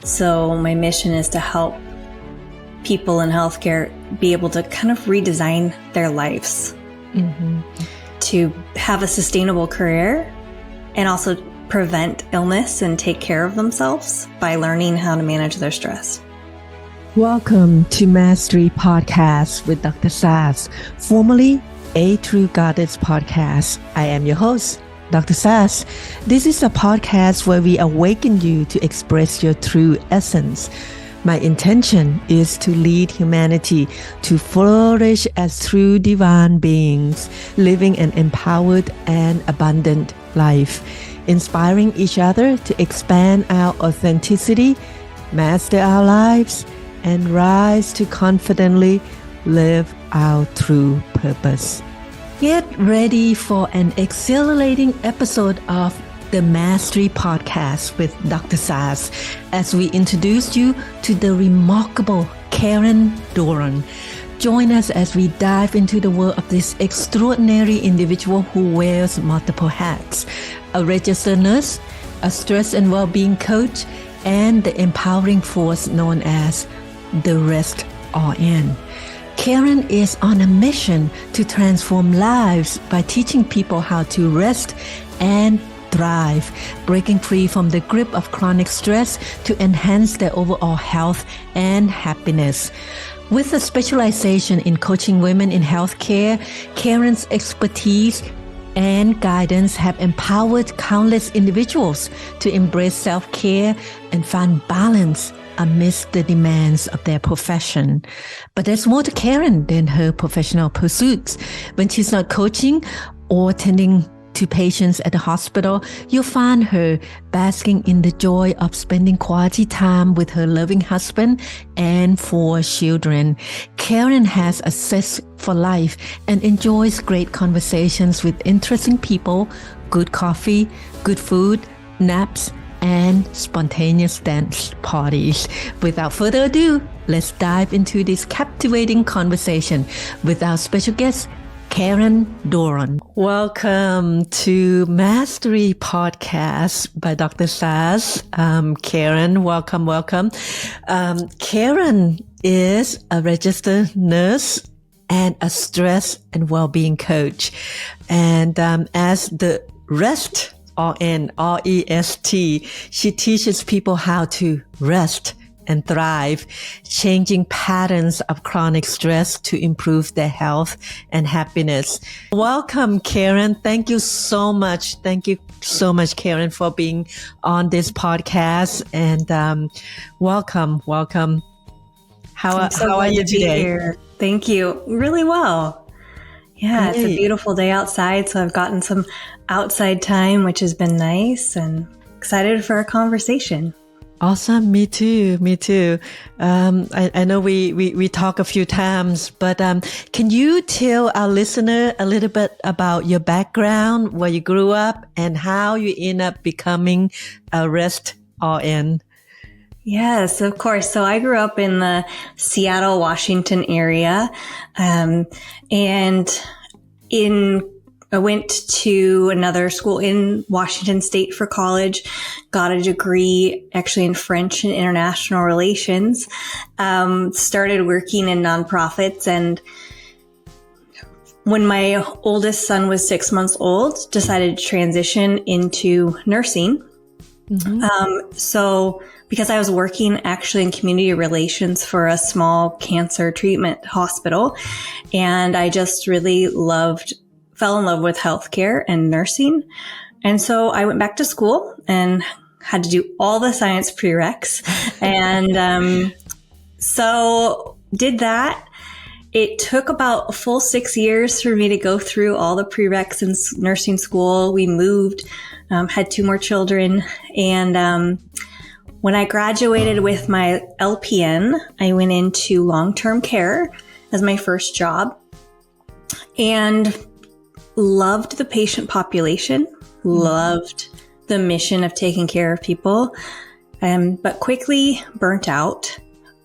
So my mission is to help people in healthcare be able to kind of redesign their lives to have a sustainable career and also prevent illness and take care of themselves by learning how to manage their stress. Welcome to Mastery Podcast with Dr. Sass, formerly A True Goddess Podcast. I am your host, Dr. Sass. This is a podcast where we awaken you to express your true essence. My intention is to lead humanity to flourish as true divine beings, living an empowered and abundant life, inspiring each other to expand our authenticity, master our lives, and rise to confidently live our true purpose. Get ready for an exhilarating episode of the Mastery Podcast with Dr. Sass as we introduce you to the remarkable Karen Doiron. Join us as we dive into the world of this extraordinary individual who wears multiple hats: a registered nurse, a stress and well-being coach, and the empowering force known as the Rest RN. Karen is on a mission to transform lives by teaching people how to rest and thrive, breaking free from the grip of chronic stress to enhance their overall health and happiness. With a specialization in coaching women in healthcare, Karen's expertise and guidance have empowered countless individuals to embrace self-care and find balance amidst the demands of their profession. But there's more to Karen than her professional pursuits. When she's not coaching or tending to patients at the hospital, you'll find her basking in the joy of spending quality time with her loving husband and 4 children. Karen has a zest for life and enjoys great conversations with interesting people, good coffee, good food, naps, and spontaneous dance parties. Without further ado, let's dive into this captivating conversation with our special guest, Karen Doiron. Welcome to Mastery Podcast by Dr. Sass. Karen, welcome. Karen is a registered nurse and a stress and well-being coach. And as the Rest RN, R-E-S-T, she teaches people how to rest and thrive, changing patterns of chronic stress to improve their health and happiness. Welcome, Karen. Thank you so much. Thank you so much, Karen, for being on this podcast. And welcome. How are you today? Here. Thank you. Really well. Yeah, It's a beautiful day outside, so I've gotten some outside time, which has been nice, and excited for our conversation. Awesome. Me too. I know we talk a few times, but can you tell our listener a little bit about your background, where you grew up, and how you end up becoming a Rest RN? Yes, of course. So I grew up in the Seattle, Washington area, and I went to another school in Washington State for college, got a degree actually in French and international relations, started working in nonprofits. And when my oldest son was 6 months old, decided to transition into nursing. So because I was working actually in community relations for a small cancer treatment hospital, and I just really fell in love with healthcare and nursing. And so I went back to school and had to do all the science prereqs. And so did that. It took about a full 6 years for me to go through all the prereqs in nursing school. We moved, had 2 more children. And when I graduated with my LPN, I went into long-term care as my first job and loved the patient population, loved the mission of taking care of people, but quickly burnt out,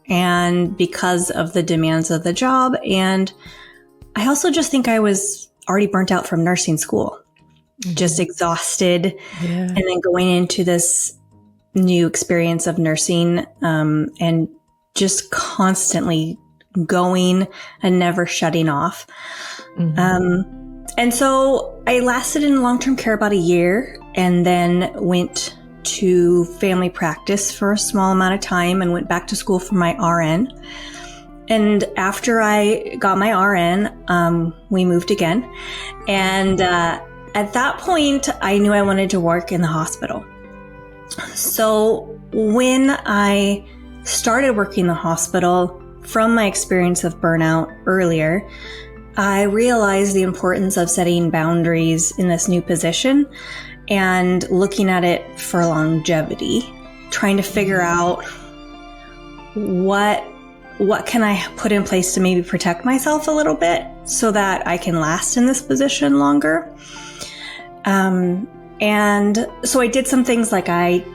and because of the demands of the job. And I also just think I was already burnt out from nursing school, just exhausted, and then going into this new experience of nursing, and just constantly going and never shutting off. And so I lasted in long-term care about a year and then went to family practice for a small amount of time and went back to school for my RN. And after I got my RN, we moved again. And at that point, I knew I wanted to work in the hospital. So when I started working in the hospital, from my experience of burnout earlier, I realized the importance of setting boundaries in this new position and looking at it for longevity, trying to figure out what can I put in place to maybe protect myself a little bit so that I can last in this position longer. And so I did some things like I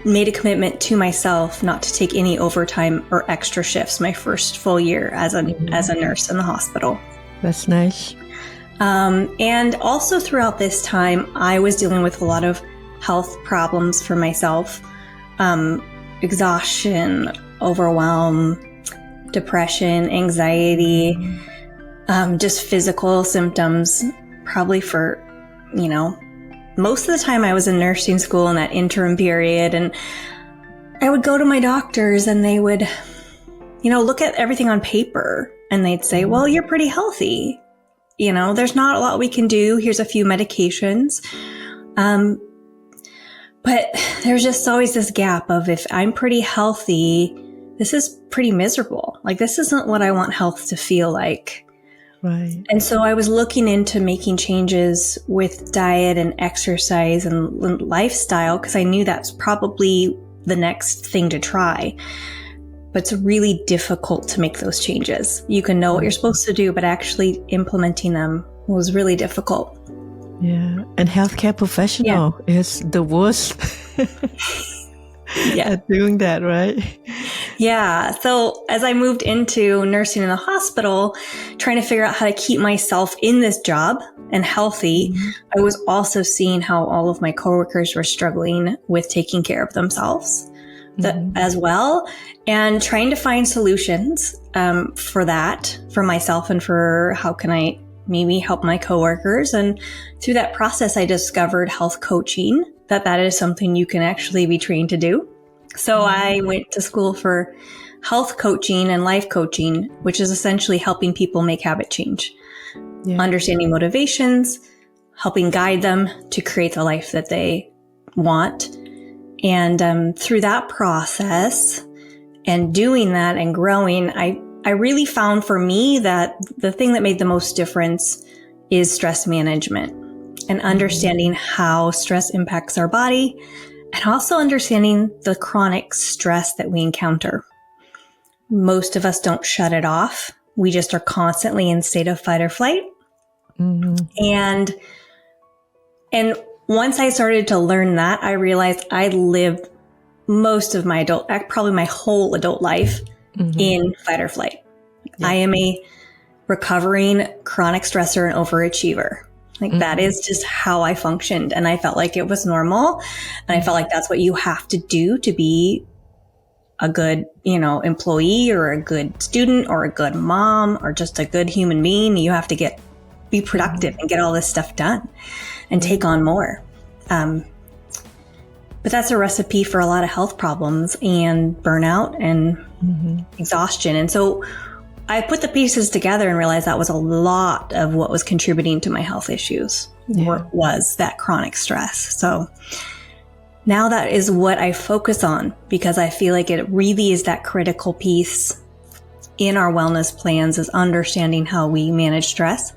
made a commitment to myself not to take any overtime or extra shifts my first full year as a nurse in the hospital. That's nice. And also throughout this time, I was dealing with a lot of health problems for myself. Exhaustion, overwhelm, depression, anxiety, just physical symptoms, probably for, most of the time I was in nursing school in that interim period, and I would go to my doctors and they would, look at everything on paper and they'd say, well, you're pretty healthy. There's not a lot we can do. Here's a few medications. But there's just always this gap of, if I'm pretty healthy, this is pretty miserable. Like, this isn't what I want health to feel like. Right. And so I was looking into making changes with diet and exercise and lifestyle, because I knew that's probably the next thing to try. But it's really difficult to make those changes. You can know what you're supposed to do, but actually implementing them was really difficult. Yeah. And healthcare professional is the worst at doing that, right? Yeah. So as I moved into nursing in the hospital, trying to figure out how to keep myself in this job and healthy, I was also seeing how all of my coworkers were struggling with taking care of themselves as well, and trying to find solutions for that, for myself, and for how can I maybe help my coworkers. And through that process, I discovered health coaching, that is something you can actually be trained to do. So I went to school for health coaching and life coaching, which is essentially helping people make habit change, understanding motivations, helping guide them to create the life that they want. And through that process and doing that and growing, I really found for me that the thing that made the most difference is stress management and understanding how stress impacts our body, and also understanding the chronic stress that we encounter. Most of us don't shut it off. We just are constantly in state of fight or flight. And once I started to learn that, I realized I lived most of my probably my whole adult life in fight or flight. I am a recovering chronic stressor and overachiever. Like that is just how I functioned. And I felt like it was normal. And I felt like that's what you have to do to be a good, employee or a good student or a good mom or just a good human being. You have to be productive and get all this stuff done and take on more. But that's a recipe for a lot of health problems and burnout and exhaustion. And so I put the pieces together and realized that was a lot of what was contributing to my health issues, was that chronic stress. So now that is what I focus on, because I feel like it really is that critical piece in our wellness plans, is understanding how we manage stress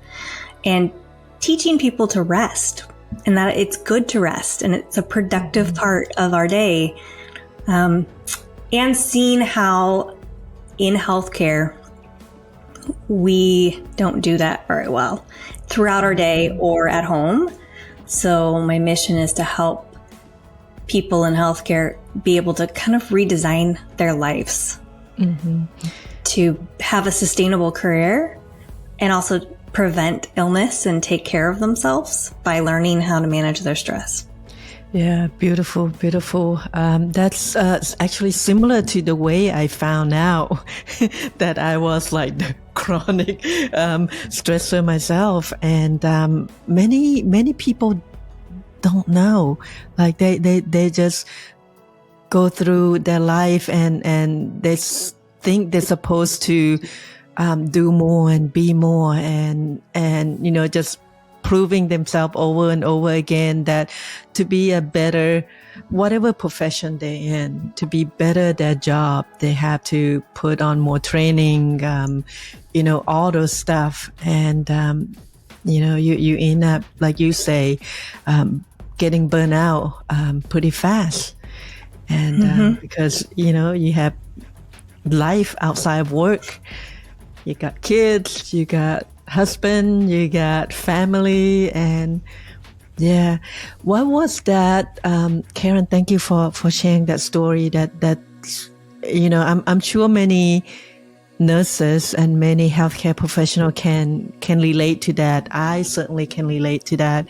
and teaching people to rest, and that it's good to rest and it's a productive part of our day. And seeing how in healthcare, we don't do that very well throughout our day or at home. So my mission is to help people in healthcare be able to kind of redesign their lives to have a sustainable career and also prevent illness and take care of themselves by learning how to manage their stress. Yeah, beautiful, beautiful. That's actually similar to the way I found out that I was like the chronic stressor myself. And many people don't know. Like they just go through their life and they think they're supposed to do more and be more and just proving themselves over and over again that to be a better, whatever profession they're in, to be better at their job, they have to put on more training, all those stuff. And, you end up, like you say, getting burnt out pretty fast. And because, you have life outside of work, you got kids, you got husband, you got family, and yeah. What was that, Karen? Thank you for sharing that story. That I'm sure many nurses and many healthcare professionals can relate to that. I certainly can relate to that.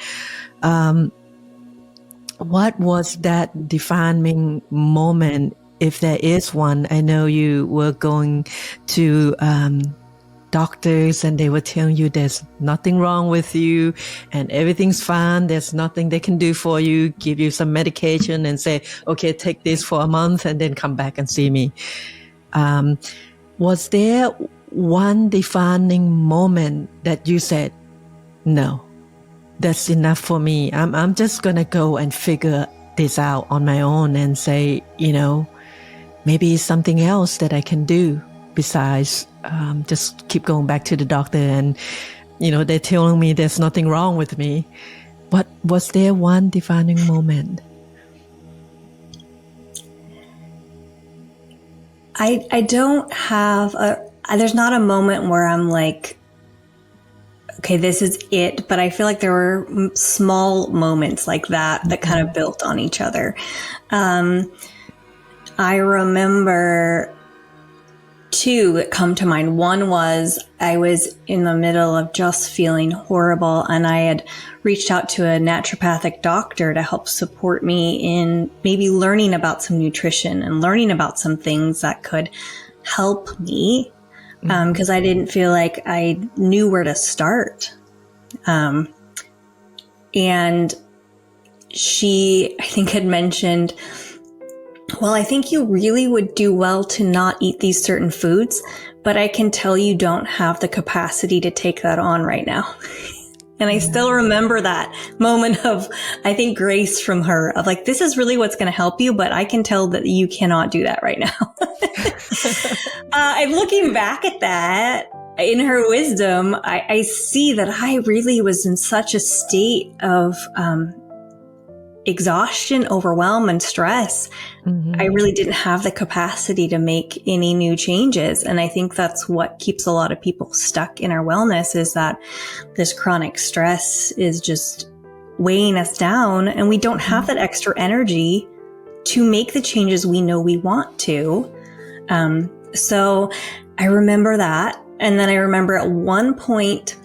What was that defining moment, if there is one? I know you were going to doctors and they were telling you there's nothing wrong with you and everything's fine. There's nothing they can do for you, give you some medication and say, okay, take this for a month and then come back and see me. Was there one defining moment that you said, no, that's enough for me. I'm just going to go and figure this out on my own and say, maybe it's something else that I can do besides just keep going back to the doctor and, they're telling me there's nothing wrong with me. But was there one defining moment? I don't have there's not a moment where I'm like, okay, this is it. But I feel like there were small moments like that kind of built on each other. I remember two that come to mind. One was I was in the middle of just feeling horrible, and I had reached out to a naturopathic doctor to help support me in maybe learning about some nutrition and learning about some things that could help me, because I didn't feel like I knew where to start. And she, I think, had mentioned, well, I think you really would do well to not eat these certain foods, but I can tell you don't have the capacity to take that on right now. And I still remember that moment of, I think, grace from her of like, this is really what's going to help you, but I can tell that you cannot do that right now. And looking back at that, in her wisdom, I see that I really was in such a state of exhaustion, overwhelm, and stress. I really didn't have the capacity to make any new changes. And I think that's what keeps a lot of people stuck in our wellness, is that this chronic stress is just weighing us down, and we don't have that extra energy to make the changes we know we want to. So I remember that. And then I remember at one point,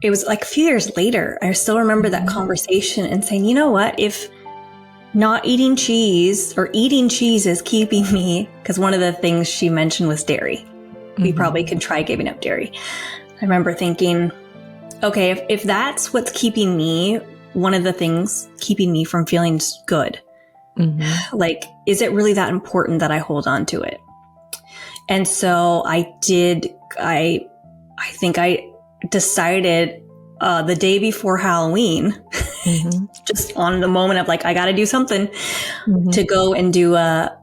it was like a few years later, I still remember that conversation and saying, you know what, if not eating cheese or eating cheese is keeping me, because one of the things she mentioned was dairy. We probably could try giving up dairy. I remember thinking, okay, if that's what's keeping me, one of the things keeping me from feeling good, like, is it really that important that I hold on to it? And so I think I decided the day before Halloween, just on the moment of like, I got to do something, to go and do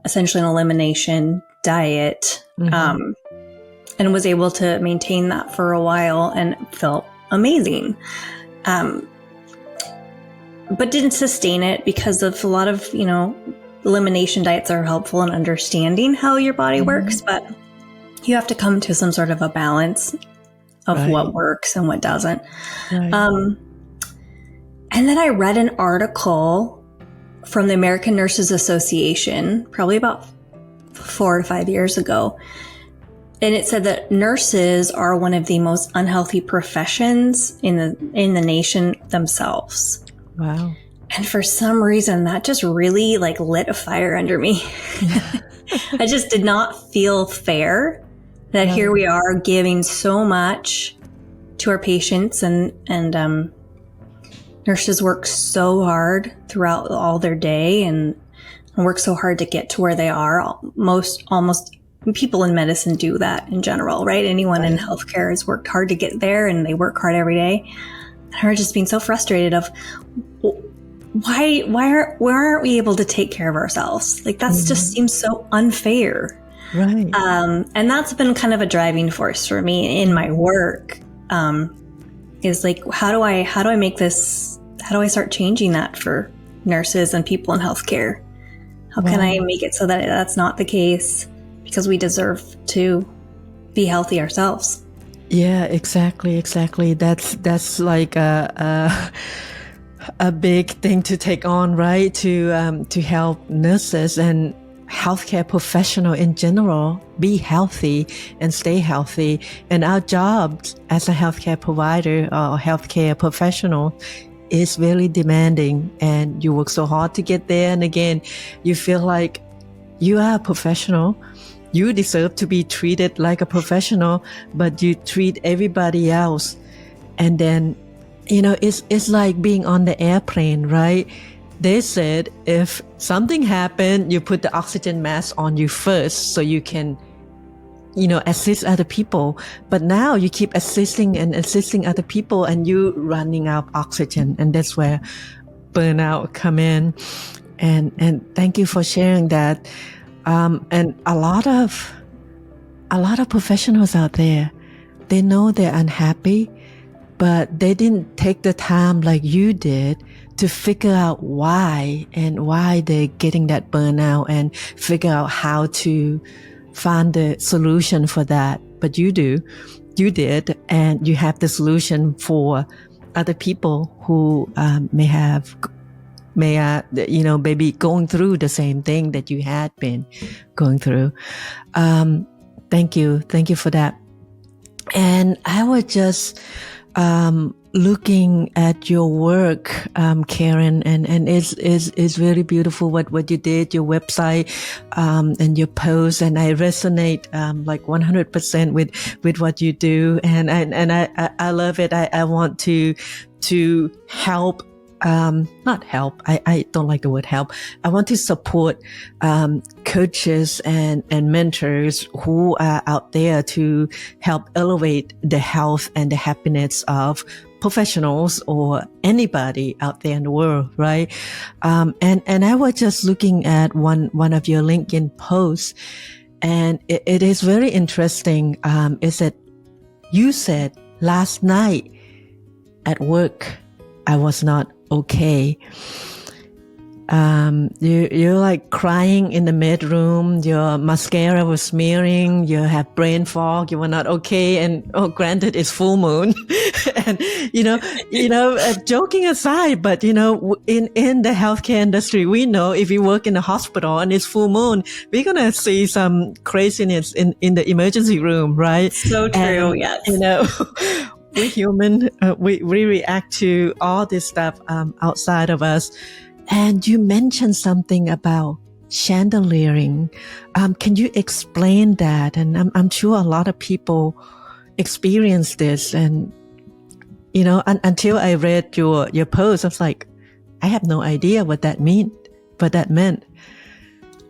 essentially an elimination diet, and was able to maintain that for a while and felt amazing. But didn't sustain it because of a lot of, elimination diets are helpful in understanding how your body works, but you have to come to some sort of a balance of what works and what doesn't. And then I read an article from the American Nurses Association, probably about 4 to 5 years ago. And it said that nurses are one of the most unhealthy professions in the nation themselves. Wow. And for some reason, that just really like lit a fire under me. I just did not feel fair that here we are giving so much to our patients, and nurses work so hard throughout all their day and work so hard to get to where they are. Almost people in medicine do that in general, right? Anyone in healthcare has worked hard to get there, and they work hard every day. And I'm just being so frustrated of why aren't we able to take care of ourselves? Like that's just seems so unfair. Right. And that's been kind of a driving force for me in my work. Is like, how do I make this, how do I start changing that for nurses and people in healthcare? How can I make it so that that's not the case, because we deserve to be healthy ourselves? Yeah, exactly. That's like a big thing to take on, right? To help nurses and healthcare professional in general be healthy and stay healthy. And our job as a healthcare provider or healthcare professional is really demanding, and you work so hard to get there. And again, you feel like you are a professional. You deserve to be treated like a professional, but you treat everybody else. And then, it's like being on the airplane, right? They said if something happened, you put the oxygen mask on you first so you can, assist other people. But now you keep assisting other people, and you running out of oxygen. And that's where burnout come in. And thank you for sharing that. And a lot of professionals out there, they know they're unhappy, but they didn't take the time like you did to figure out why they're getting that burnout and figure out how to find the solution for that. But you did, and you have the solution for other people who maybe going through the same thing that you had been going through. Thank you for that. And I was just looking at your work, Karen, and it's really beautiful what you did, your website, and your posts, and I resonate, like 100% with what you do. And I love it. I want to help, not help. I don't like the word help. I want to support, coaches and mentors who are out there to help elevate the health and the happiness of professionals or anybody out there in the world, right? And I was just looking at one of your LinkedIn posts, and it is very interesting. Is that you said last night at work, I was not okay. You're like crying in the bedroom, your mascara was smearing, you have brain fog, you were not okay. And granted, it's full moon. And, joking aside, but, in the healthcare industry, we know if you work in a hospital and it's full moon, we're going to see some craziness in the emergency room, right? So true. And, yes. We're human. We react to all this stuff, outside of us. And you mentioned something about chandeliering. Can you explain that? And I'm sure a lot of people experience this. And, until I read your post, I was like, I have no idea what that meant.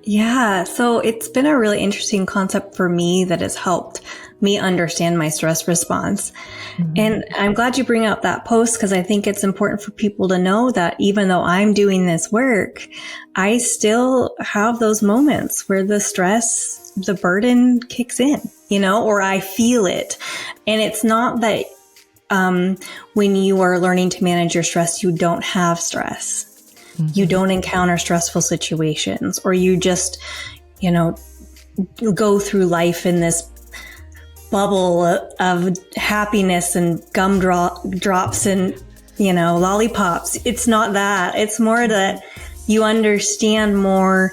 Yeah. So it's been a really interesting concept for me that has helped me understand my stress response. Mm-hmm. And I'm glad you bring up that post, because I think it's important for people to know that even though I'm doing this work, I still have those moments where the stress, the burden kicks in, or I feel it. And it's not that when you are learning to manage your stress, you don't have stress. Mm-hmm. You don't encounter stressful situations, or you just, go through life in this bubble of happiness and gumdrops and, lollipops. It's not that. It's more that you understand more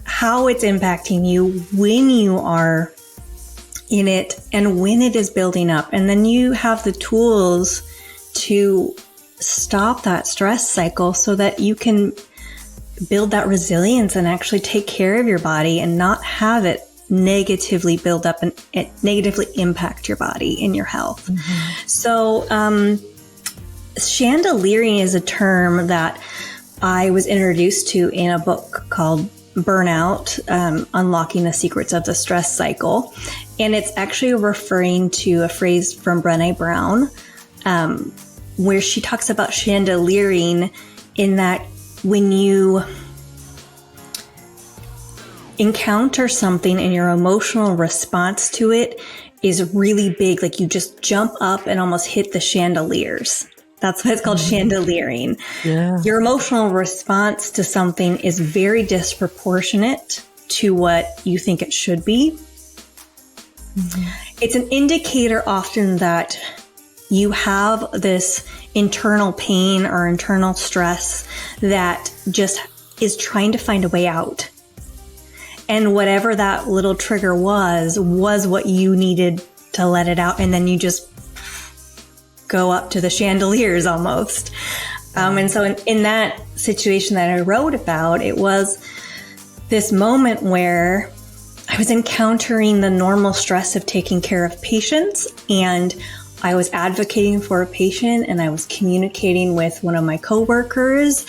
how it's impacting you when you are in it and when it is building up. And then you have the tools to stop that stress cycle so that you can build that resilience and actually take care of your body and not have it negatively build up and it negatively impact your body and your health. Mm-hmm. So, chandeliering is a term that I was introduced to in a book called Burnout, Unlocking the Secrets of the Stress Cycle. And it's actually referring to a phrase from Brené Brown, where she talks about chandeliering in that when you encounter something and your emotional response to it is really big, like you just jump up and almost hit the chandeliers. That's why it's called chandeliering. Yeah. Your emotional response to something is very disproportionate to what you think it should be. Mm-hmm. It's an indicator often that you have this internal pain or internal stress that just is trying to find a way out. And whatever that little trigger was what you needed to let it out. And then you just go up to the chandeliers almost. And so in that situation that I wrote about, it was this moment where I was encountering the normal stress of taking care of patients, and I was advocating for a patient, and I was communicating with one of my coworkers,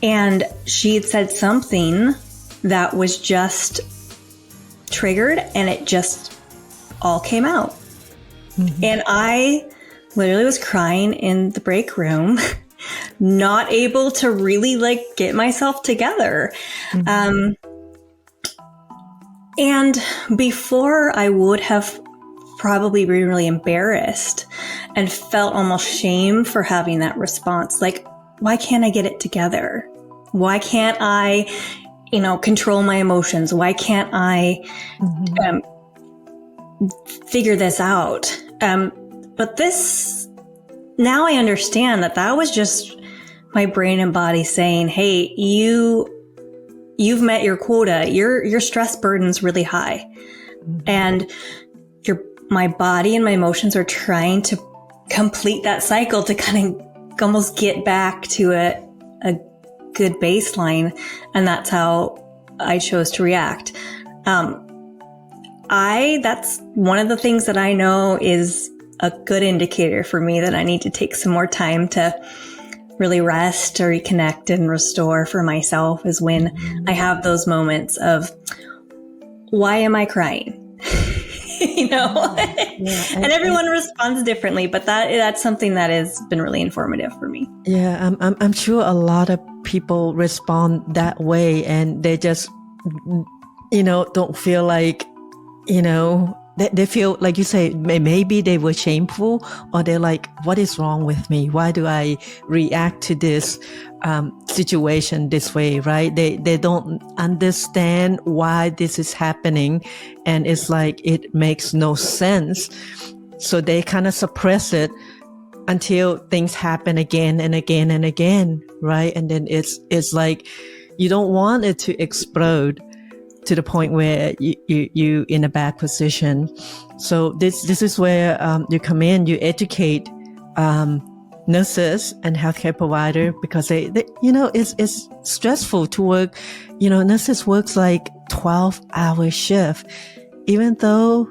and she had said something that was just triggered, and it just all came out. Mm-hmm. And I literally was crying in the break room, not able to really get myself together. Mm-hmm. And before I would have probably been really embarrassed and felt almost shame for having that response. Like, why can't I get it together? Why can't I, control my emotions? Why can't I figure this out? But now I understand that was just my brain and body saying, hey, you've met your quota. Your stress burden's really high. Mm-hmm. And my body and my emotions are trying to complete that cycle to kind of almost get back to a good baseline. And that's how I chose to react. That's one of the things that I know is a good indicator for me that I need to take some more time to really rest, to reconnect and restore for myself, is when I have those moments of, why am I crying? And everyone responds differently, but that's something that has been really informative for me. Yeah, I'm sure a lot of people respond that way, and they just, don't feel like, they feel like you say, maybe they were shameful, or they're like, what is wrong with me? Why do I react to this situation this way, right? They don't understand why this is happening. And it's like, it makes no sense. So they kind of suppress it until things happen again and again and again, right? And then it's like, you don't want it to explode to the point where you in a bad position. So this is where you come in, you educate nurses and healthcare provider, because they it's stressful to work. Nurses works like 12-hour shift, even though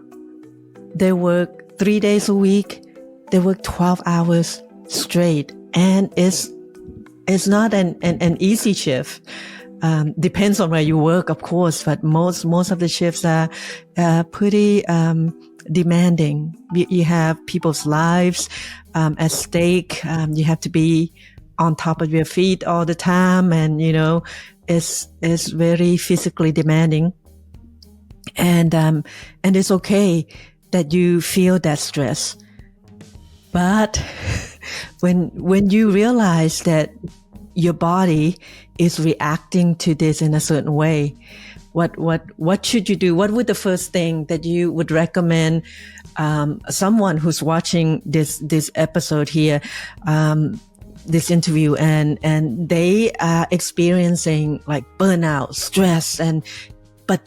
they work 3 days a week, they work 12 hours straight, and it's not an easy shift. Depends on where you work, of course, but most of the shifts are pretty demanding. You have people's lives at stake. You have to be on top of your feet all the time, and it's very physically demanding. And it's okay that you feel that stress, but when you realize that your body is reacting to this in a certain way, what should you do? What would the first thing that you would recommend someone who's watching this episode here, this interview, and they are experiencing like burnout, stress, but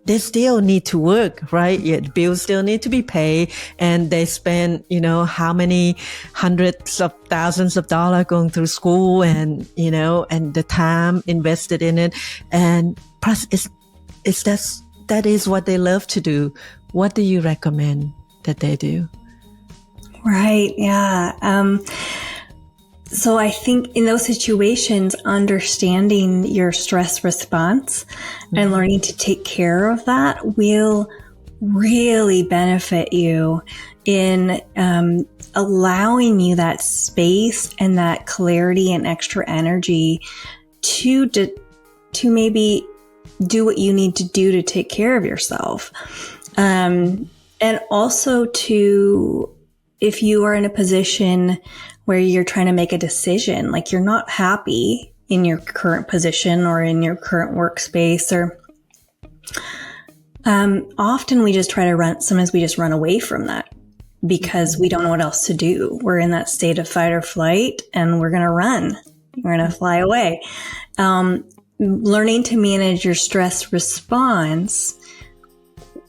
they still need to work, right? Yeah, the bills still need to be paid, and they spend, how many hundreds of thousands of dollars going through school, and, and the time invested in it. And plus that is what they love to do. What do you recommend that they do? Right. Yeah. So I think in those situations, understanding your stress response and learning to take care of that will really benefit you in allowing you that space and that clarity and extra energy to maybe do what you need to do to take care of yourself. And also if you are in a position where you're trying to make a decision, like you're not happy in your current position or in your current workspace, or often we just sometimes we just run away from that because we don't know what else to do. We're in that state of fight or flight, and we're going to run. We're going to fly away. Learning to manage your stress response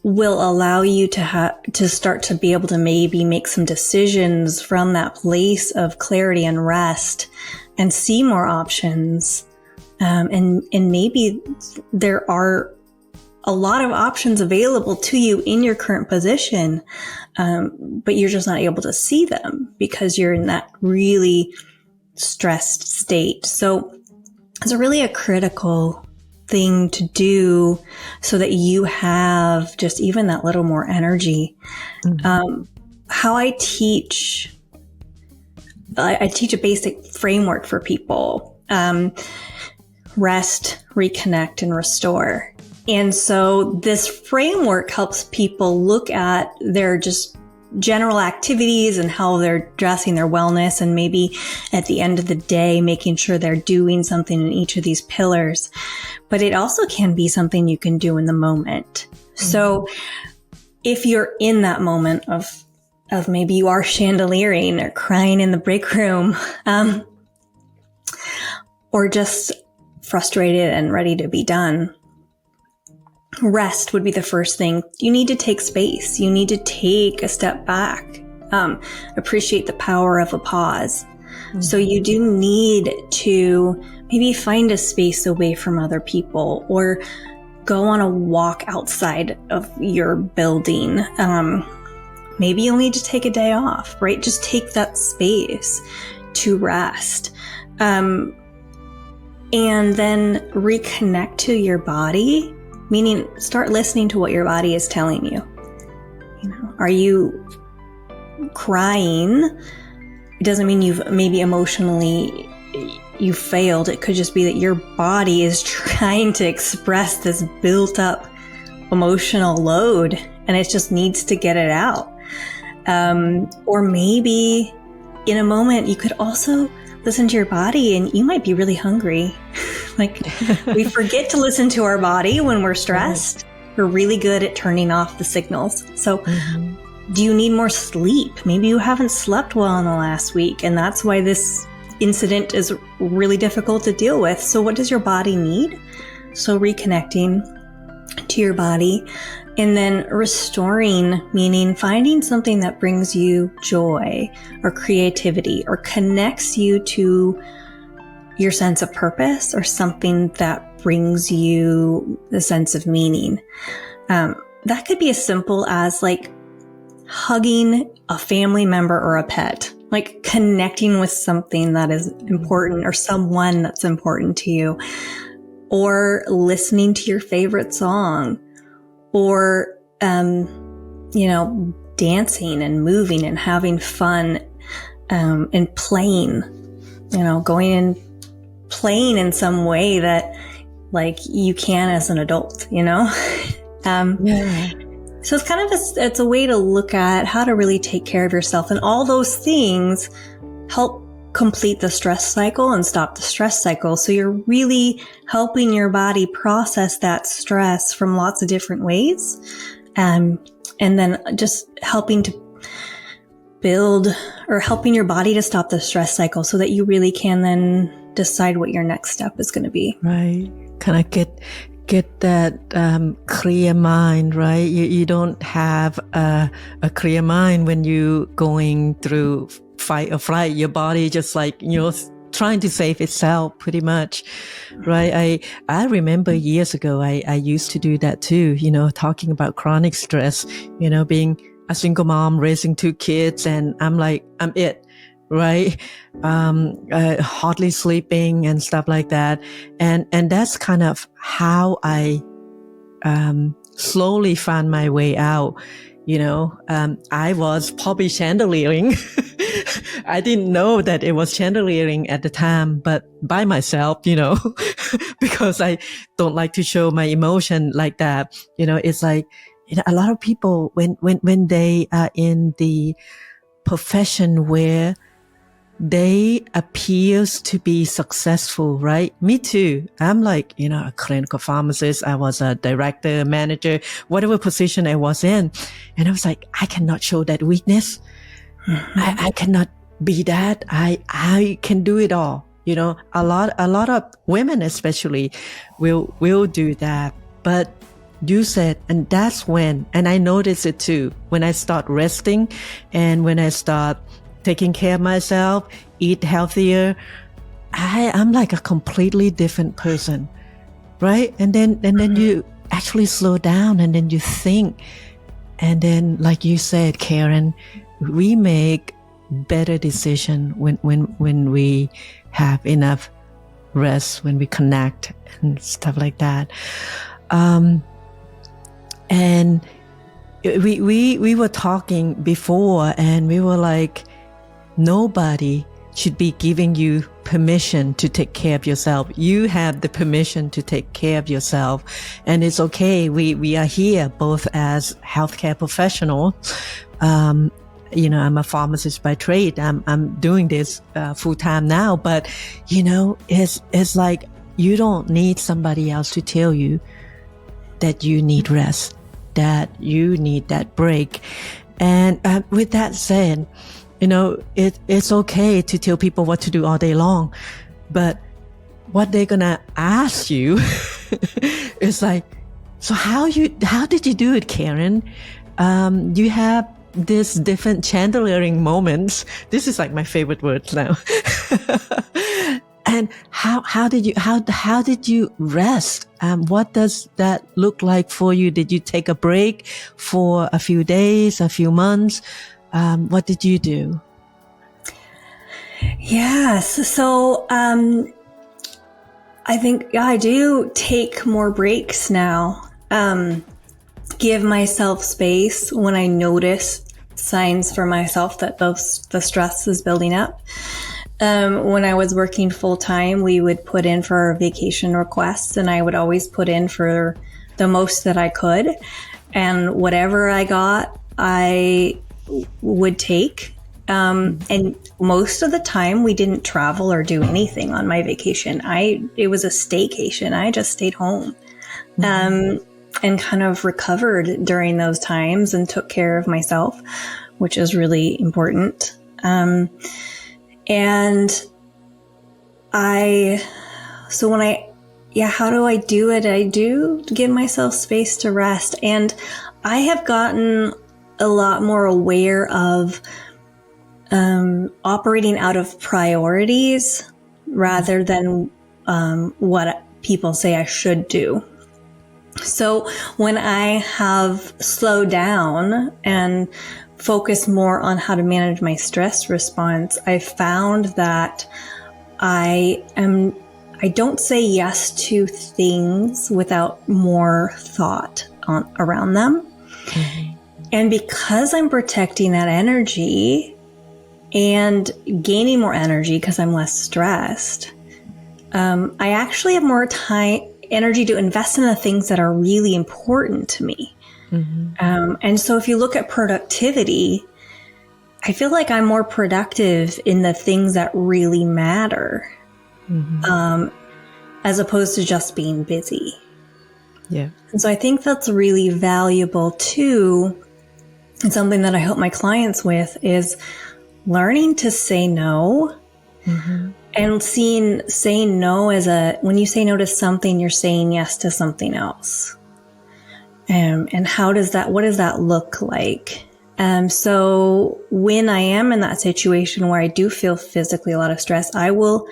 will allow you to start to be able to maybe make some decisions from that place of clarity and rest, and see more options. And maybe there are a lot of options available to you in your current position, but you're just not able to see them because you're in that really stressed state. So it's really a critical thing to do so that you have just even that little more energy. How I teach a basic framework for people: rest, reconnect, and restore. And so this framework helps people look at their just general activities and how they're addressing their wellness, and maybe at the end of the day, making sure they're doing something in each of these pillars. But it also can be something you can do in the moment. So if you're in that moment of maybe you are chandeliering or crying in the break room, or just frustrated and ready to be done, rest would be the first thing. You need to take space. You need to take a step back, appreciate the power of a pause. So you do need to maybe find a space away from other people, or go on a walk outside of your building. Maybe you'll need to take a day off, right? Just take that space to rest. And then reconnect to your body, meaning start listening to what your body is telling you. Are you crying? It doesn't mean you've maybe emotionally you failed. It could just be that your body is trying to express this built up emotional load, and it just needs to get it out. Or maybe in a moment you could also listen to your body, and you might be really hungry. Like, we forget to listen to our body when we're stressed. We're really good at turning off the signals. So do you need more sleep? Maybe you haven't slept well in the last week, and that's why this incident is really difficult to deal with. So what does your body need? So reconnecting to your body, and then restoring, meaning finding something that brings you joy or creativity or connects you to your sense of purpose, or something that brings you the sense of meaning. That could be as simple as like hugging a family member or a pet, like connecting with something that is important or someone that's important to you, or listening to your favorite song, or, dancing and moving and having fun, and playing, going and playing in some way that like you can as an adult, So it's kind of it's a way to look at how to really take care of yourself, and all those things help complete the stress cycle and stop the stress cycle. So you're really helping your body process that stress from lots of different ways. And then just helping to build, or helping your body to stop the stress cycle so that you really can then decide what your next step is going to be. Right. Kind of get that clear mind, right? You don't have a clear mind when you going through fight or flight. Your body just like, trying to save itself pretty much, right? I remember years ago, I used to do that too, talking about chronic stress, being a single mom, raising 2 kids, and I'm like, I'm it, right? Hardly sleeping and stuff like that. And that's kind of how I, slowly found my way out. I was probably chandeliering. I didn't know that it was chandeliering at the time, but by myself, because I don't like to show my emotion like that. It's like, a lot of people, when they are in the profession where they appears to be successful, right? Me too. I'm like, a clinical pharmacist. I was a director, manager, whatever position I was in. And I was like, I cannot show that weakness. Mm-hmm. I cannot be that. I can do it all. A lot of women especially will do that. But you said, and that's when, and I noticed it too, when I start resting and when I start taking care of myself, eat healthier, I'm like a completely different person, right? And then you actually slow down and then you think. And then, like you said, Karen, we make better decision when we have enough rest, when we connect and stuff like that. And we were talking before and we were like, nobody should be giving you permission to take care of yourself. You have the permission to take care of yourself. And it's okay. We are here both as healthcare professionals. I'm a pharmacist by trade. I'm doing this full time now, but it's like you don't need somebody else to tell you that you need rest, that you need that break. And with that said, it's okay to tell people what to do all day long, but what they're gonna ask you is like, so how did you do it, Karen? You have this different chandeliering moments. This is like my favorite words now. And how did you rest? What does that look like for you? Did you take a break for a few days, a few months? What did you do? Yes. So, I think I do take more breaks now. Give myself space when I notice signs for myself that the stress is building up. When I was working full time, we would put in for our vacation requests, and I would always put in for the most that I could. And whatever I got, I would take. And most of the time we didn't travel or do anything on my vacation. It was a staycation. I just stayed home, and kind of recovered during those times and took care of myself, which is really important. How do I do it? I do give myself space to rest. And I have gotten a lot more aware of operating out of priorities rather than what people say I should do. So when I have slowed down and focused more on how to manage my stress response, I found that I don't say yes to things without more thought around them. Mm-hmm. And because I'm protecting that energy and gaining more energy because I'm less stressed, I actually have more energy to invest in the things that are really important to me. Mm-hmm. And so if you look at productivity, I feel like I'm more productive in the things that really matter, mm-hmm. As opposed to just being busy. Yeah. And so I think that's really valuable too. And something that I help my clients with is learning to say no, mm-hmm. And saying no when you say no to something, you're saying yes to something else. And what does that look like? So when I am in that situation where I do feel physically a lot of stress, I will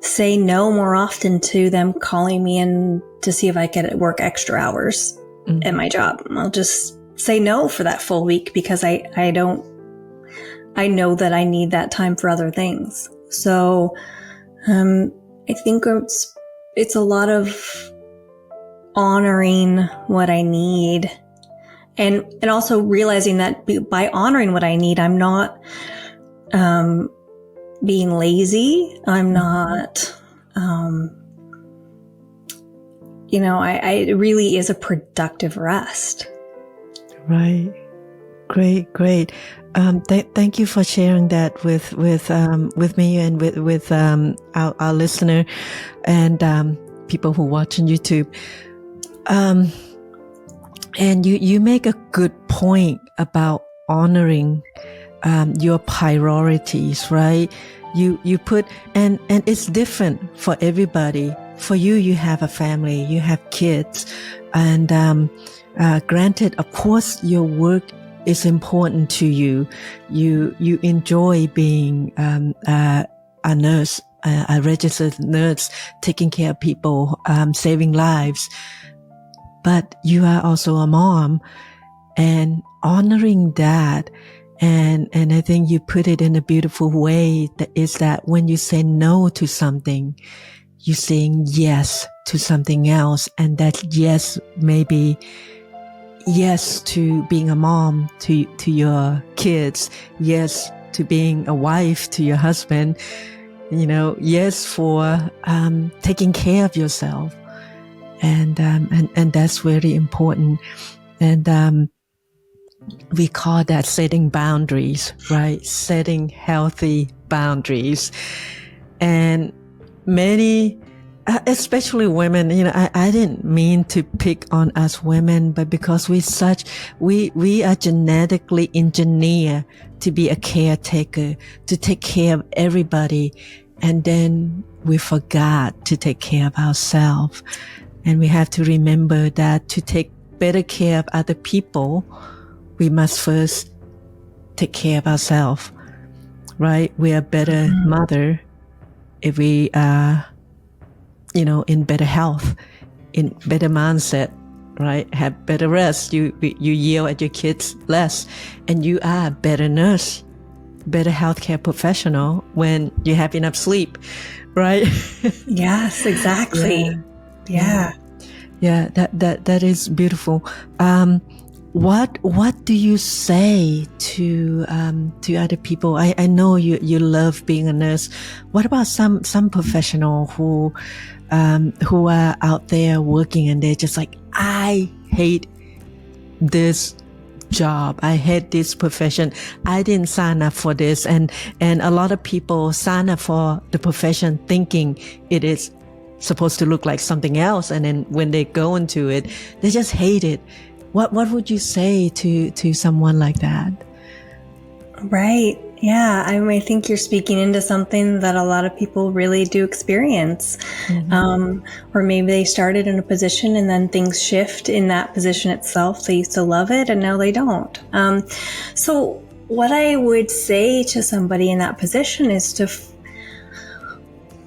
say no more often to them calling me in to see if I could work extra hours at my job. I'll just say no for that full week because I know that I need that time for other things. So, I think it's a lot of honoring what I need and also realizing that by honoring what I need, I'm not, being lazy. I'm not, it really is a productive rest. Right. Great. Thank you for sharing that with me and with our listener and people who watch on YouTube. And you make a good point about honoring your priorities, right? You put and it's different for everybody. For you have a family, you have kids, and granted, of course, your work is important to you. You enjoy being a nurse, a registered nurse, taking care of people, saving lives. But you are also a mom, and honoring that. And I think you put it in a beautiful way, that is that when you say no to something, you're saying yes to something else. And that yes, maybe yes to being a mom to your kids, yes to being a wife to your husband, yes for taking care of yourself. And that's really important. And we call that setting boundaries, right? Setting healthy boundaries. And many, especially women, I didn't mean to pick on us women, but because we are genetically engineered to be a caretaker, to take care of everybody. And then we forgot to take care of ourselves. And we have to remember that to take better care of other people, we must first take care of ourselves, right? We are better mother if we are, in better health, in better mindset, right? Have better rest. You yell at your kids less, and you are a better nurse, better healthcare professional when you have enough sleep, right? Yes, exactly. Yeah. That is beautiful. What do you say to other people? I know you love being a nurse. What about some professional who are out there working and they're just like, I hate this job. I hate this profession. I didn't sign up for this. And a lot of people sign up for the profession thinking it is supposed to look like something else. And then when they go into it, they just hate it. What would you say to someone like that? Right. Yeah. I think you're speaking into something that a lot of people really do experience. Or maybe they started in a position and then things shift in that position itself. They used to love it and now they don't. So what I would say to somebody in that position is to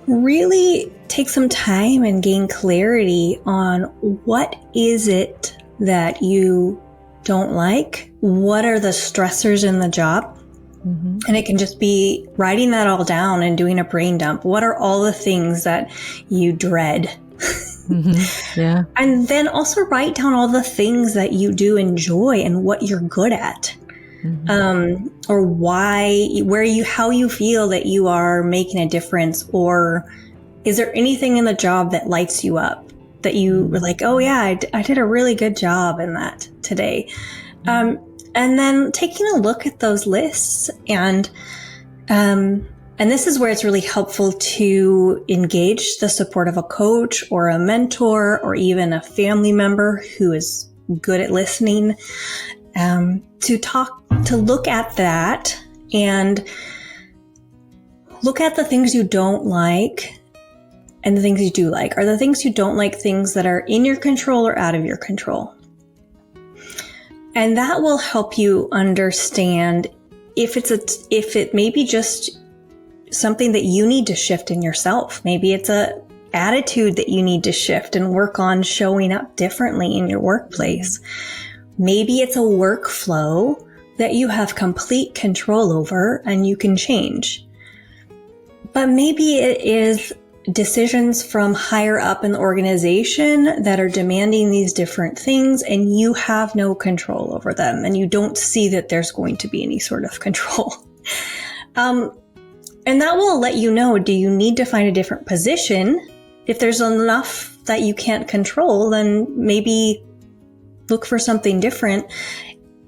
really take some time and gain clarity on what is it that you don't like? What are the stressors in the job? And it can just be writing that all down and doing a brain dump. What are all the things that you dread? Yeah. And then also write down all the things that you do enjoy and what you're good at. Or how you feel that you are making a difference, or is there anything in the job that lights you up that you were like, oh yeah, I did a really good job in that today. And then taking a look at those lists and this is where it's really helpful to engage the support of a coach or a mentor or even a family member who is good at listening, to look at that and look at the things you don't like and the things you do like. Are the things you don't like things that are in your control or out of your control? And that will help you understand if it may be just something that you need to shift in yourself. Maybe it's a attitude that you need to shift and work on showing up differently in your workplace. Maybe it's a workflow that you have complete control over and you can change. But maybe it is decisions from higher up in the organization that are demanding these different things and you have no control over them and you don't see that there's going to be any sort of control. And that will let you know, do you need to find a different position? If there's enough that you can't control, then maybe look for something different.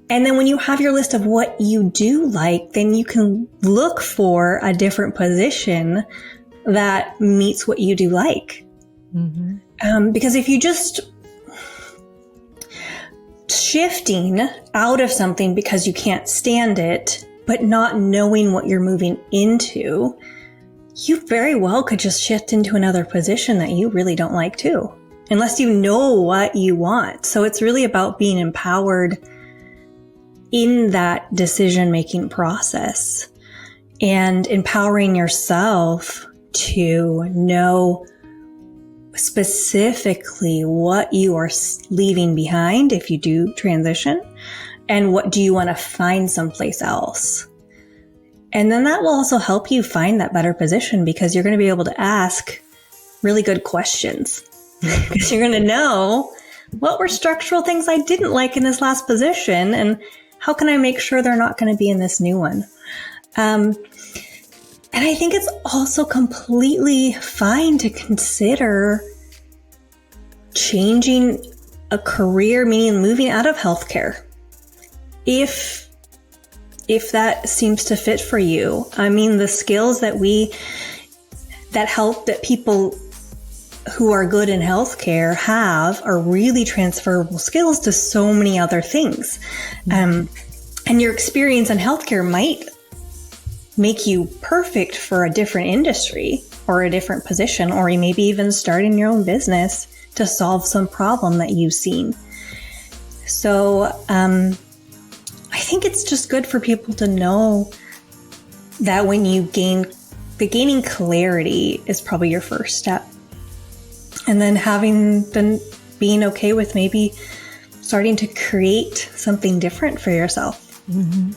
And then when you have your list of what you do like, then you can look for a different position that meets what you do like. Mm-hmm. Because if you just shifting out of something because you can't stand it, but not knowing what you're moving into, you very well could just shift into another position that you really don't like too, unless you know what you want. So it's really about being empowered in that decision-making process and empowering yourself to know specifically what you are leaving behind if you do transition, and what do you want to find someplace else. And then that will also help you find that better position because you're going to be able to ask really good questions. Because you're going to know what were structural things I didn't like in this last position and how can I make sure they're not going to be in this new one. And I think it's also completely fine to consider changing a career, meaning moving out of healthcare. If that seems to fit for you. I mean, the skills that people who are good in healthcare have are really transferable skills to so many other things. And your experience in healthcare might make you perfect for a different industry or a different position, or you maybe even starting your own business to solve some problem that you've seen. So, I think it's just good for people to know that when you gaining clarity is probably your first step. And then being okay with maybe starting to create something different for yourself. Mm-hmm.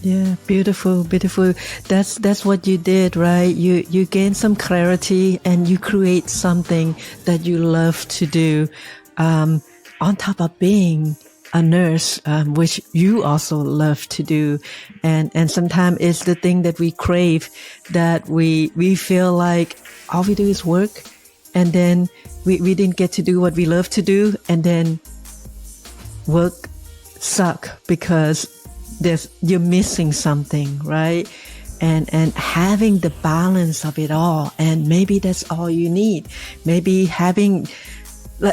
Yeah, beautiful. That's what you did, right? You gain some clarity and you create something that you love to do, on top of being a nurse, which you also love to do. And sometimes it's the thing that we crave, that we feel like all we do is work, and then we didn't get to do what we love to do, and then work suck because you're missing something, right? And having the balance of it all, and maybe that's all you need. Maybe having,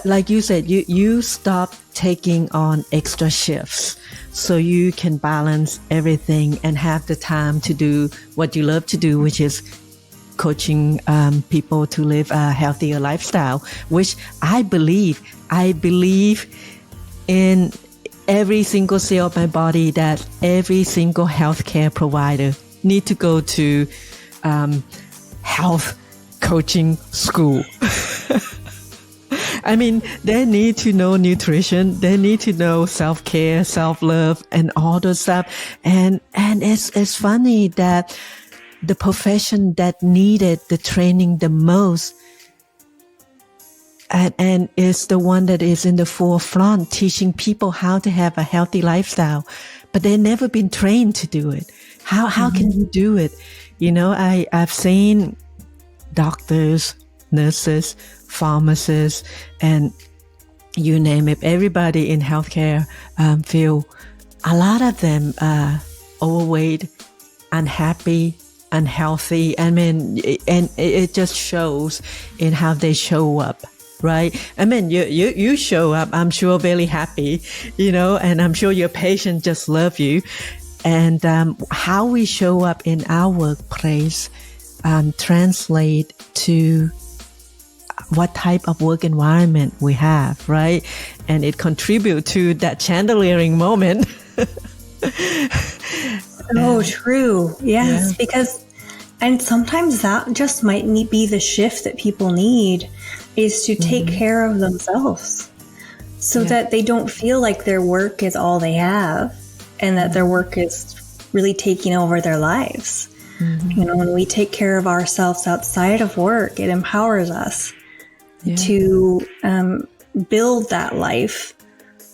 like you said, you stop taking on extra shifts so you can balance everything and have the time to do what you love to do, which is coaching people to live a healthier lifestyle, which I believe in every single cell of my body, that every single healthcare provider need to go to health coaching school. I mean, they need to know nutrition. They need to know self-care, self-love, and all those stuff. And it's funny that the profession that needed the training the most and is the one that is in the forefront, teaching people how to have a healthy lifestyle, but they've never been trained to do it. How can you do it? You know, I've seen doctors, nurses, pharmacists, and you name it, everybody in healthcare feel a lot of them overweight, unhappy, unhealthy. I mean, and it just shows in how they show up, right? I mean, you show up, I'm sure, very happy, you know, and I'm sure your patients just love you. And how we show up in our workplace translate to what type of work environment we have, right? And it contributes to that chandeliering moment. Oh, true. Yes, because, and sometimes that just might be the shift that people need, is to take care of themselves so that they don't feel like their work is all they have and that their work is really taking over their lives. You know, when we take care of ourselves outside of work, it empowers us to build that life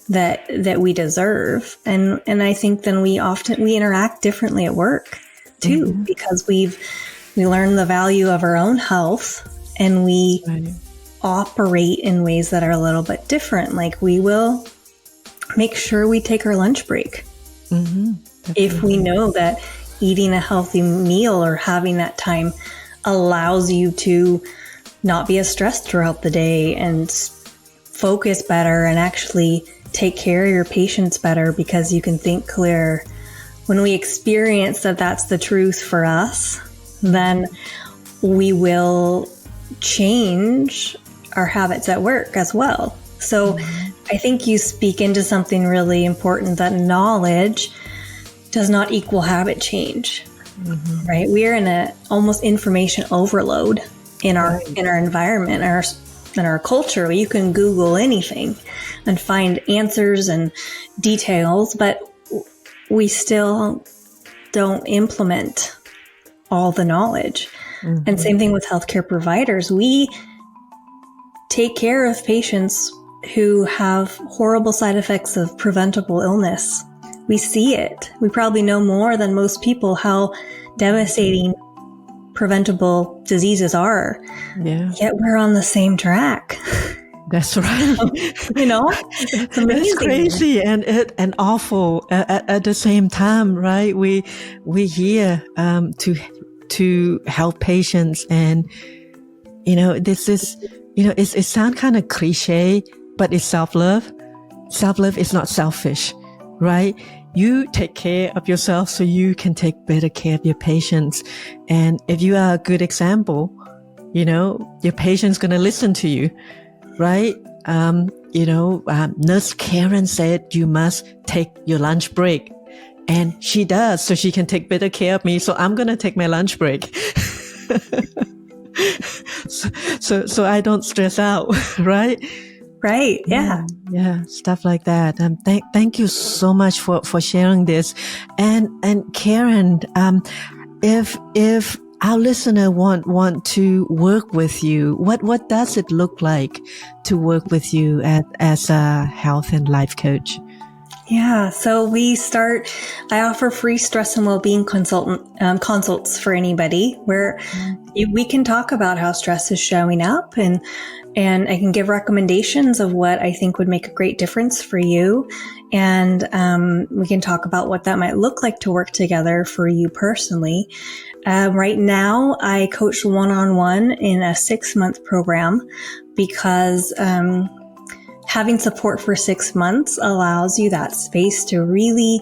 that we deserve. And I think then we interact differently at work too, because we learn the value of our own health, and we operate in ways that are a little bit different. Like, we will make sure we take our lunch break. If we know that eating a healthy meal or having that time allows you to not be as stressed throughout the day and focus better and actually take care of your patients better because you can think clear. When we experience that that's the truth for us, then we will change our habits at work as well. So I think you speak into something really important, that knowledge does not equal habit change, right? We are in a almost information overload in our environment, in our culture. You can Google anything and find answers and details, but we still don't implement all the knowledge. And same thing with healthcare providers. We take care of patients who have horrible side effects of preventable illness. We see it. We probably know more than most people how devastating preventable diseases are. Yet we're on the same track. That's right. You know, it's amazing. It's crazy and awful at the same time, right? We here to help patients, and you know, this is, you know, it sounds kind of cliche, but it's self-love. Self-love is not selfish, right? You take care of yourself so you can take better care of your patients. And if you are a good example, you know, your patient's going to listen to you, right? Nurse Karen said you must take your lunch break. And she does, so she can take better care of me. So I'm going to take my lunch break. so I don't stress out, right? Right. Yeah. Yeah. Stuff like that. Thank you so much for sharing this. And Karen, if our listener want to work with you, what does it look like to work with you as a health and life coach? Yeah. So I offer free stress and well-being consults for anybody, where we can talk about how stress is showing up, and I can give recommendations of what I think would make a great difference for you. And we can talk about what that might look like to work together for you personally. Right now, I coach one-on-one in a 6-month program because having support for 6 months allows you that space to really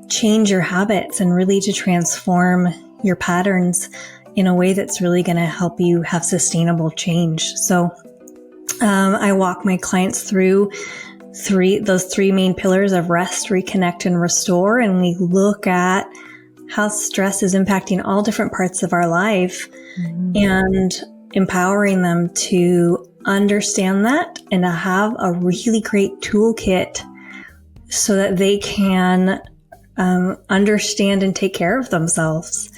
change your habits and really to transform your patterns in a way that's really going to help you have sustainable change. So I walk my clients through those three main pillars of rest, reconnect, and restore. And we look at how stress is impacting all different parts of our life and empowering them to understand that and to have a really great toolkit so that they can understand and take care of themselves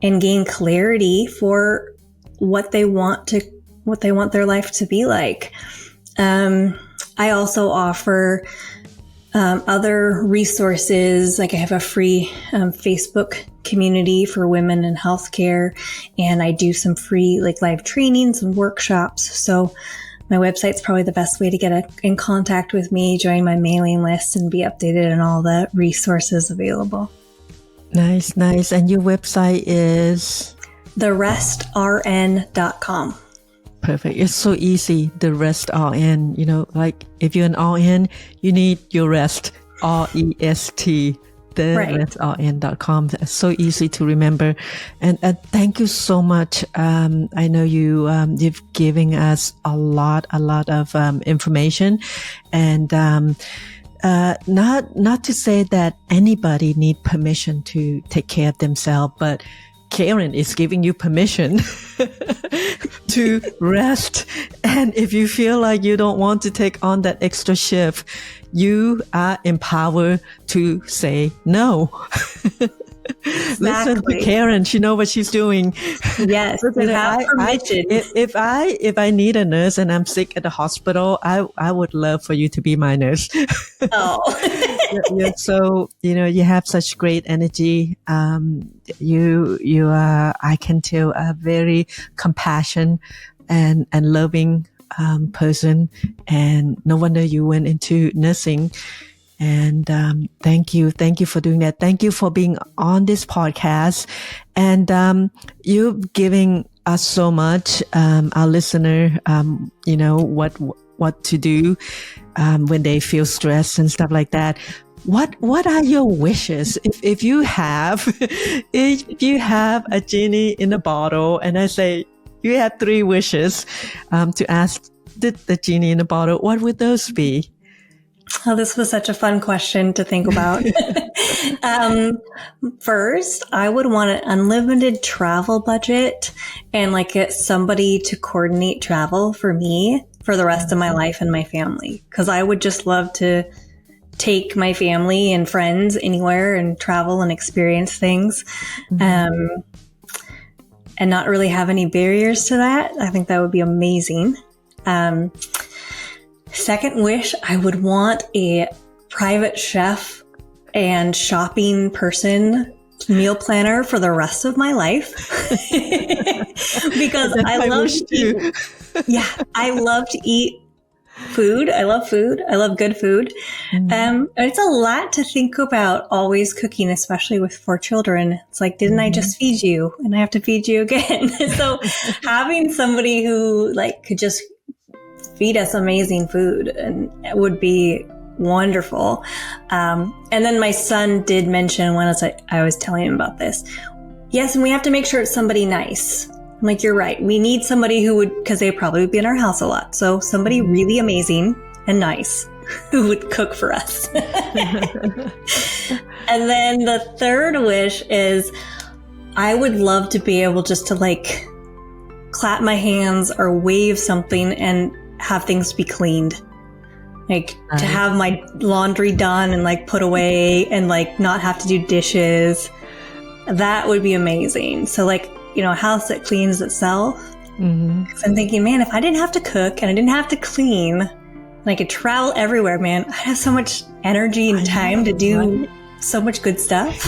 and gain clarity for what they want their life to be like. I also offer other resources, like I have a free Facebook community for women in healthcare, and I do some free live trainings and workshops. So my website's probably the best way to get in contact with me, join my mailing list, and be updated on all the resources available. Nice. And your website is? therestrn.com. Perfect. It's so easy. The rest RN, if you're an RN, you need your rest, REST. therestallin.com. It's so easy to remember. And thank you so much. I know you've given us a lot of information, and not to say that anybody need permission to take care of themselves, but Karen is giving you permission to rest. And if you feel like you don't want to take on that extra shift, you are empowered to say no. Exactly. Listen to Karen. She knows what she's doing. Yes, you have permission. If I need a nurse and I'm sick at the hospital, I would love for you to be my nurse. Oh. Yeah, so, you have such great energy. You are, I can tell, a very compassionate and loving person. And no wonder you went into nursing. And thank you for doing that. Thank you for being on this podcast. And you're giving us so much, our listener, what to do when they feel stressed and stuff like that. What are your wishes? If you have a genie in a bottle, and I say you have 3 wishes to ask the genie in the bottle, what would those be? Oh, this was such a fun question to think about. First, I would want an unlimited travel budget and get somebody to coordinate travel for me for the rest of my life and my family. Because I would just love to take my family and friends anywhere and travel and experience things. And not really have any barriers to that. I think that would be amazing. Second wish, I would want a private chef and shopping person, meal planner for the rest of my life. Because I love to eat. Yeah, I love to eat food. I love food. I love good food. It's a lot to think about always cooking, especially with 4 children. It's like, didn't I just feed you? And I have to feed you again. So having somebody who could just feed us amazing food and it would be wonderful. And then my son did mention when I was telling him about this. Yes, and we have to make sure it's somebody nice. I'm like, you're right. We need somebody who would, because they probably would be in our house a lot. So somebody really amazing and nice who would cook for us. And then the third wish is I would love to be able just to clap my hands or wave something and have things be cleaned. To have my laundry done and put away and not have to do dishes. That would be amazing. So a house that cleans itself. Because I'm thinking, man, if I didn't have to cook and I didn't have to clean and I could travel everywhere, man, I'd have so much energy and time to do so much good stuff.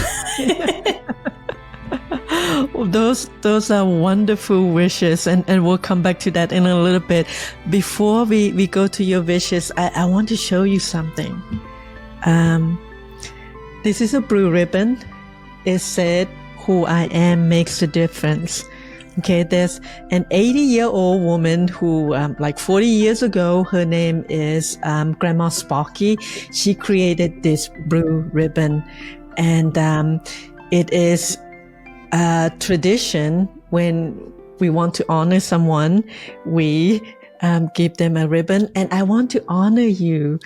Well, those are wonderful wishes, and we'll come back to that in a little bit. Before we go to your wishes, I want to show you something. This is a blue ribbon. It said, "Who I am makes a difference." Okay, there's an 80-year-old woman who, 40 years ago, her name is Grandma Sparky. She created this blue ribbon, and it is a tradition when we want to honor someone, we give them a ribbon. And I want to honor you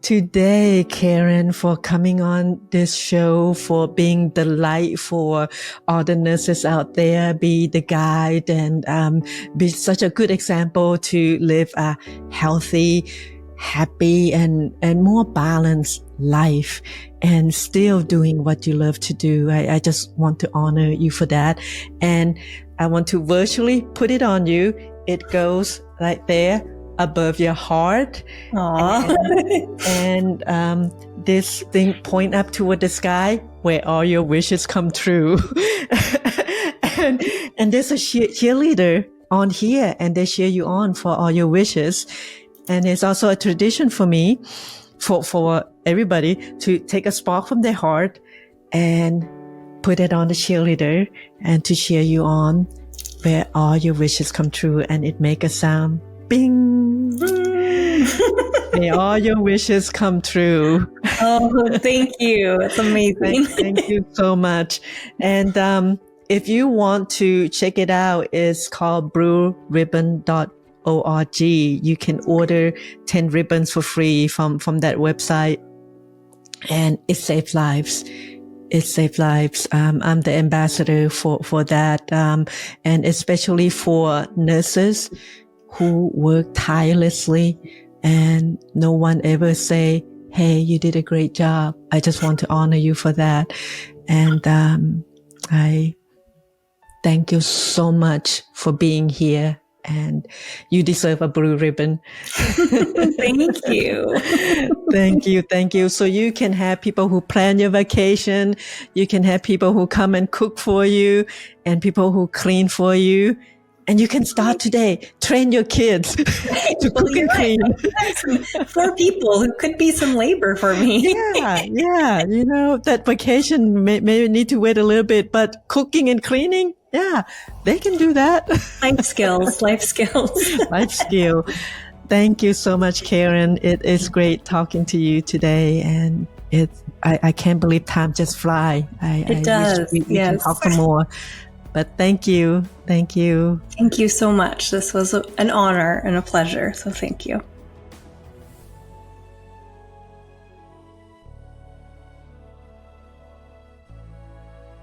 today, Karen, for coming on this show, for being the light for all the nurses out there, be the guide, and be such a good example to live a healthy, happy, and more balanced life, and still doing what you love to do. I just want to honor you for that. And I want to virtually put it on you. It goes right there above your heart. And this thing point up toward the sky where all your wishes come true. and there's a cheerleader on here, and they cheer you on for all your wishes. And it's also a tradition for me, for everybody, to take a spark from their heart and put it on the cheerleader and to cheer you on where all your wishes come true. And it make a sound, bing. May all your wishes come true. Oh, thank you. It's amazing. Thank you so much. And if you want to check it out, it's called blueribbon.org. You can order 10 ribbons for free from that website. And it saves lives. It saves lives. I'm the ambassador for that. And especially for nurses who work tirelessly and no one ever say, hey, you did a great job. I just want to honor you for that. And I thank you so much for being here. And you deserve a blue ribbon. Thank you. Thank you. Thank you. So you can have people who plan your vacation. You can have people who come and cook for you and people who clean for you. And you can start today. Train your kids to cook and clean. Right. 4 people who could be some labor for me. Yeah. You know, that vacation may need to wait a little bit, but cooking and cleaning, yeah, they can do that. Life skills. Life skill. Thank you so much, Karen. It is great talking to you today. And I can't believe time just fly. It does. We can talk more. But thank you. Thank you. Thank you so much. This was an honor and a pleasure. So thank you.